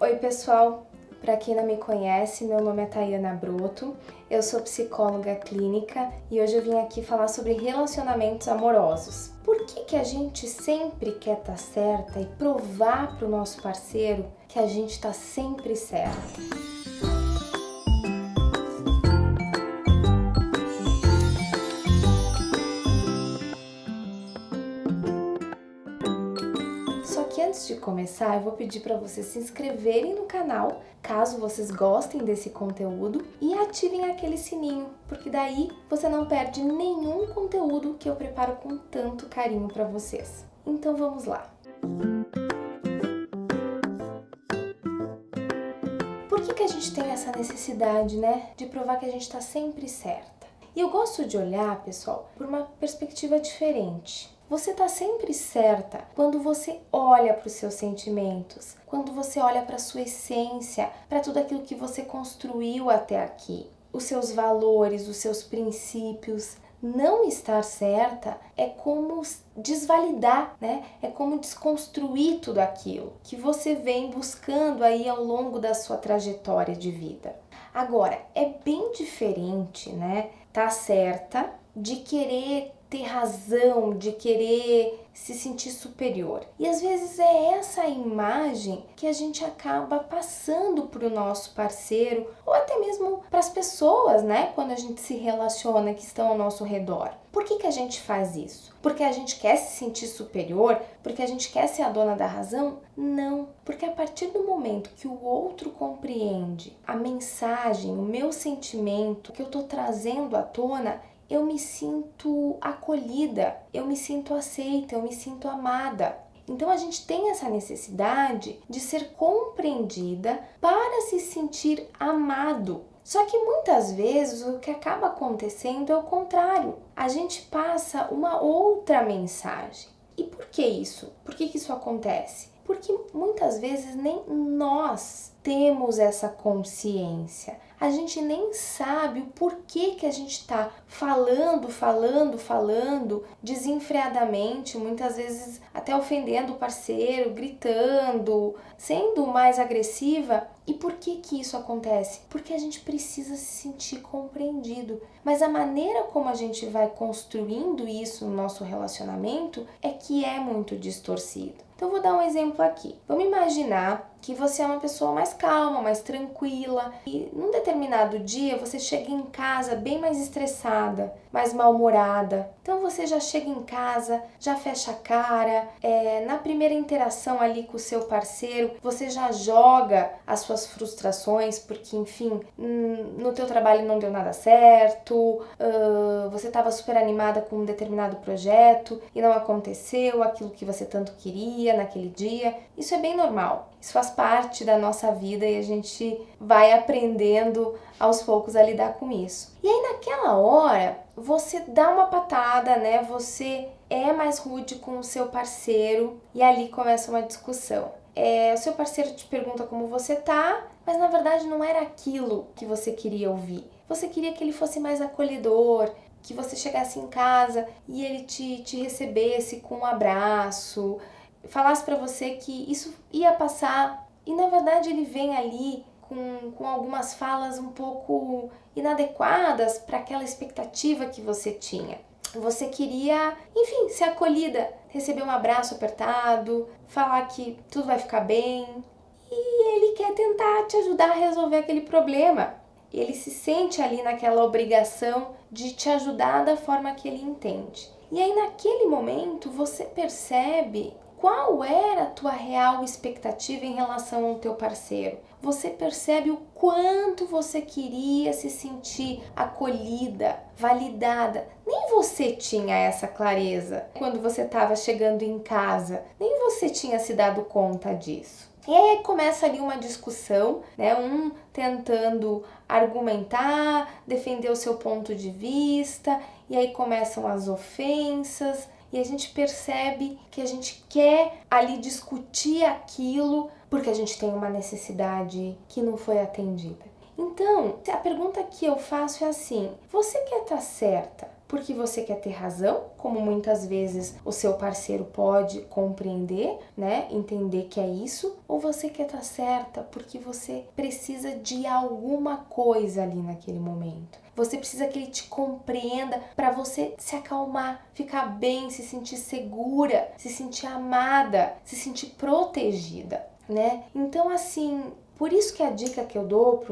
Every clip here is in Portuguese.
Oi pessoal, para quem não me conhece, meu nome é Tayana Broto, eu sou psicóloga clínica e hoje eu vim aqui falar sobre relacionamentos amorosos. Por que a gente sempre quer estar certa e provar para o nosso parceiro que a gente está sempre certa? Só que antes de começar, eu vou pedir para vocês se inscreverem no canal, caso vocês gostem desse conteúdo, e ativem aquele sininho, porque daí você não perde nenhum conteúdo que eu preparo com tanto carinho para vocês. Então vamos lá! Por que a gente tem essa necessidade, né, de provar que a gente está sempre certa? E eu gosto de olhar, pessoal, por uma perspectiva diferente. Você está sempre certa quando você olha para os seus sentimentos, quando você olha para a sua essência, para tudo aquilo que você construiu até aqui, os seus valores, os seus princípios. Não estar certa é como desvalidar, né? É como desconstruir tudo aquilo que você vem buscando aí ao longo da sua trajetória de vida. Agora, é bem diferente, né? Tá certa de querer ter razão, de querer se sentir superior. E às vezes é essa imagem que a gente acaba passando para o nosso parceiro ou até mesmo para as pessoas, né? Quando a gente se relaciona, que estão ao nosso redor. Por que a gente faz isso? Porque a gente quer se sentir superior? Porque a gente quer ser a dona da razão? Não, porque a partir do momento que o outro compreende a mensagem, o meu sentimento que eu estou trazendo à tona, eu me sinto acolhida, eu me sinto aceita, eu me sinto amada. Então a gente tem essa necessidade de ser compreendida para se sentir amado. Só que muitas vezes o que acaba acontecendo é o contrário. A gente passa uma outra mensagem. E por que isso? Por que isso acontece? Porque muitas vezes nem nós temos essa consciência. A gente nem sabe o porquê que a gente está falando desenfreadamente, muitas vezes até ofendendo o parceiro, gritando, sendo mais agressiva. E por que isso acontece? Porque a gente precisa se sentir compreendido. Mas a maneira como a gente vai construindo isso no nosso relacionamento é que é muito distorcido. Então eu vou dar um exemplo aqui. Vamos imaginar que você é uma pessoa mais calma, mais tranquila e num determinado dia você chega em casa bem mais estressada, mais mal-humorada. Então você já chega em casa, já fecha a cara, na primeira interação ali com o seu parceiro, você já joga as suas frustrações porque, enfim, no teu trabalho não deu nada certo, você estava super animada com um determinado projeto e não aconteceu aquilo que você tanto queria naquele dia. Isso é bem normal. Isso faz parte da nossa vida e a gente vai aprendendo aos poucos a lidar com isso. E aí naquela hora, você dá uma patada, né? Você é mais rude com o seu parceiro e ali começa uma discussão. O seu parceiro te pergunta como você tá, mas na verdade não era aquilo que você queria ouvir. Você queria que ele fosse mais acolhedor, que você chegasse em casa e ele te recebesse com um abraço, falasse pra você que isso ia passar e na verdade ele vem ali com algumas falas um pouco inadequadas para aquela expectativa que você tinha. Você queria, enfim, ser acolhida, receber um abraço apertado, falar que tudo vai ficar bem e ele quer tentar te ajudar a resolver aquele problema. Ele se sente ali naquela obrigação de te ajudar da forma que ele entende. E aí naquele momento você percebe qual era a tua real expectativa em relação ao teu parceiro. Você percebe o quanto você queria se sentir acolhida, validada. Nem você tinha essa clareza quando você estava chegando em casa. Nem você tinha se dado conta disso. E aí começa ali uma discussão, né? Um tentando argumentar, defender o seu ponto de vista, e aí começam as ofensas, e a gente percebe que a gente quer ali discutir aquilo porque a gente tem uma necessidade que não foi atendida. Então, a pergunta que eu faço é assim: você quer estar certa porque você quer ter razão, como muitas vezes o seu parceiro pode compreender, né? Entender que é isso, ou você quer estar certa porque você precisa de alguma coisa ali naquele momento. Você precisa que ele te compreenda para você se acalmar, ficar bem, se sentir segura, se sentir amada, se sentir protegida, né? Então, assim, por isso que a dica que eu dou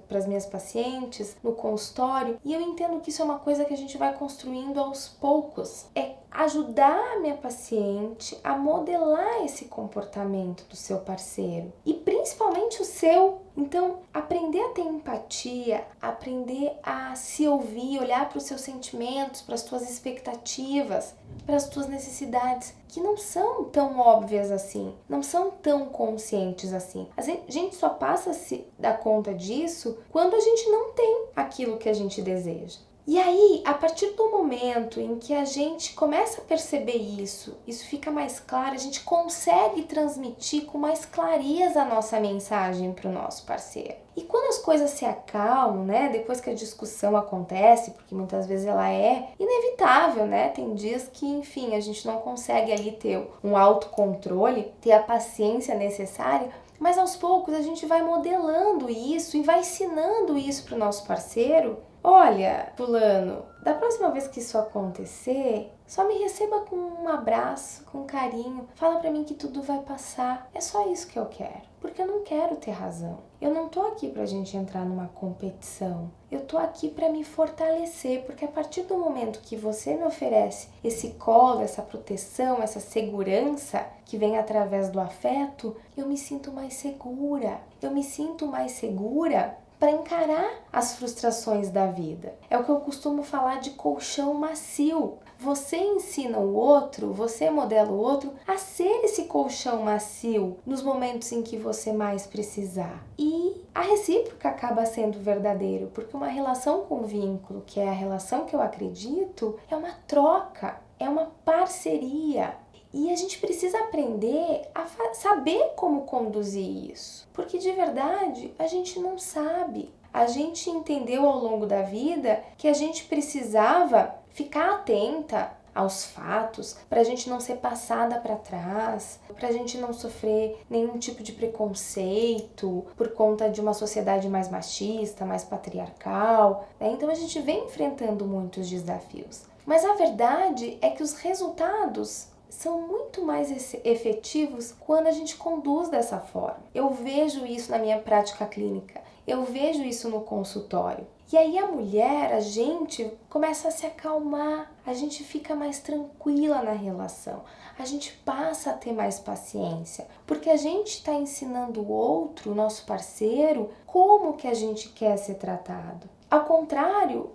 para as minhas pacientes no consultório, e eu entendo que isso é uma coisa que a gente vai construindo aos poucos, é ajudar a minha paciente a modelar esse comportamento do seu parceiro e principalmente o seu. Então, aprender a ter empatia, aprender a se ouvir, olhar para os seus sentimentos, para as tuas expectativas, para as tuas necessidades, que não são tão óbvias assim, não são tão conscientes assim. A gente só passa a se dar conta disso quando a gente não tem aquilo que a gente deseja. E aí, a partir do momento em que a gente começa a perceber isso fica mais claro, a gente consegue transmitir com mais clareza a nossa mensagem para o nosso parceiro. E quando as coisas se acalmam, né, depois que a discussão acontece, porque muitas vezes ela é inevitável, né, tem dias que, enfim, a gente não consegue ali ter um autocontrole, ter a paciência necessária, mas aos poucos a gente vai modelando isso e vai ensinando isso para o nosso parceiro. Olha, fulano, da próxima vez que isso acontecer, só me receba com um abraço, com carinho. Fala pra mim que tudo vai passar. É só isso que eu quero. Porque eu não quero ter razão. Eu não tô aqui pra gente entrar numa competição. Eu tô aqui pra me fortalecer. Porque a partir do momento que você me oferece esse colo, essa proteção, essa segurança que vem através do afeto, eu me sinto mais segura. Eu me sinto mais segura para encarar as frustrações da vida. É o que eu costumo falar de colchão macio. Você ensina o outro, você modela o outro a ser esse colchão macio nos momentos em que você mais precisar. E a recíproca acaba sendo verdadeiro, porque uma relação com vínculo, que é a relação que eu acredito, é uma troca, é uma parceria. E a gente precisa aprender a saber como conduzir isso. Porque de verdade a gente não sabe. A gente entendeu ao longo da vida que a gente precisava ficar atenta aos fatos, para a gente não ser passada para trás, para a gente não sofrer nenhum tipo de preconceito por conta de uma sociedade mais machista, mais patriarcal, né? Então a gente vem enfrentando muitos desafios. Mas a verdade é que os resultados são muito mais efetivos quando a gente conduz dessa forma. Eu vejo isso na minha prática clínica, eu vejo isso no consultório. E aí a mulher, a gente começa a se acalmar, a gente fica mais tranquila na relação, a gente passa a ter mais paciência, porque a gente está ensinando o outro, o nosso parceiro, como que a gente quer ser tratado. Ao contrário,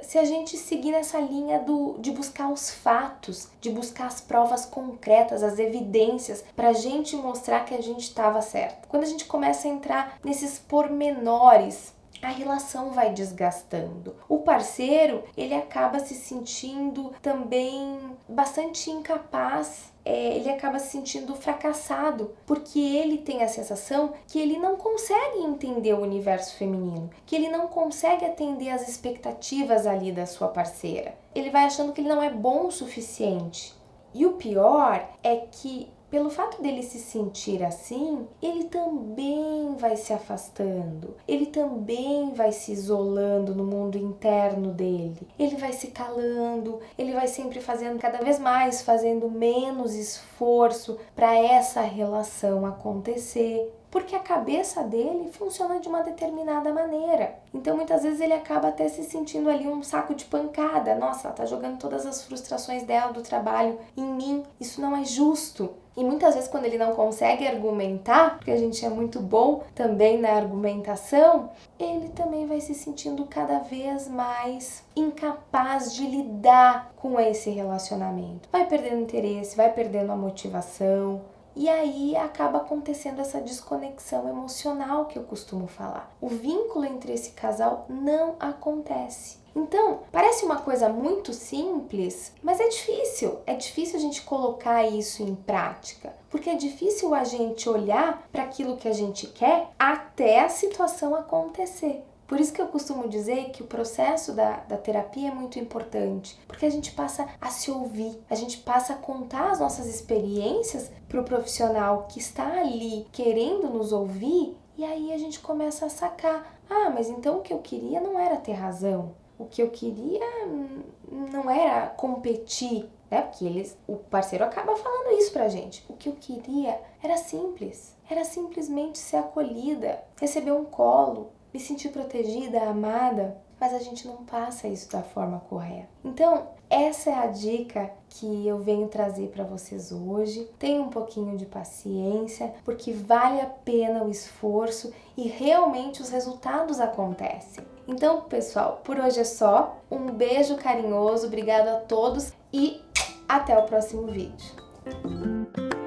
se a gente seguir nessa linha de buscar os fatos, de buscar as provas concretas, as evidências, para a gente mostrar que a gente estava certo. Quando a gente começa a entrar nesses pormenores, a relação vai desgastando. O parceiro, ele acaba se sentindo também bastante incapaz, ele acaba se sentindo fracassado, porque ele tem a sensação que ele não consegue entender o universo feminino, que ele não consegue atender às expectativas ali da sua parceira. Ele vai achando que ele não é bom o suficiente. E o pior é que, pelo fato dele se sentir assim, ele também vai se afastando, ele também vai se isolando no mundo interno dele, ele vai se calando, ele vai sempre fazendo cada vez mais, fazendo menos esforço para essa relação acontecer. Porque a cabeça dele funciona de uma determinada maneira. Então, muitas vezes, ele acaba até se sentindo ali um saco de pancada. Nossa, ela tá jogando todas as frustrações dela, do trabalho, em mim. Isso não é justo. E muitas vezes, quando ele não consegue argumentar, porque a gente é muito bom também na argumentação, ele também vai se sentindo cada vez mais incapaz de lidar com esse relacionamento. Vai perdendo interesse, vai perdendo a motivação. E aí acaba acontecendo essa desconexão emocional que eu costumo falar. O vínculo entre esse casal não acontece. Então, parece uma coisa muito simples, mas é difícil. É difícil a gente colocar isso em prática, porque é difícil a gente olhar para aquilo que a gente quer até a situação acontecer. Por isso que eu costumo dizer que o processo da terapia é muito importante, porque a gente passa a se ouvir, a gente passa a contar as nossas experiências para o profissional que está ali querendo nos ouvir, e aí a gente começa a sacar, mas então o que eu queria não era ter razão, o que eu queria não era competir, né? Porque o parceiro acaba falando isso pra gente. O que eu queria era simples, era simplesmente ser acolhida, receber um colo, me sentir protegida, amada, mas a gente não passa isso da forma correta. Então, essa é a dica que eu venho trazer para vocês hoje. Tenha um pouquinho de paciência, porque vale a pena o esforço e realmente os resultados acontecem. Então, pessoal, por hoje é só. Um beijo carinhoso, obrigado a todos e até o próximo vídeo.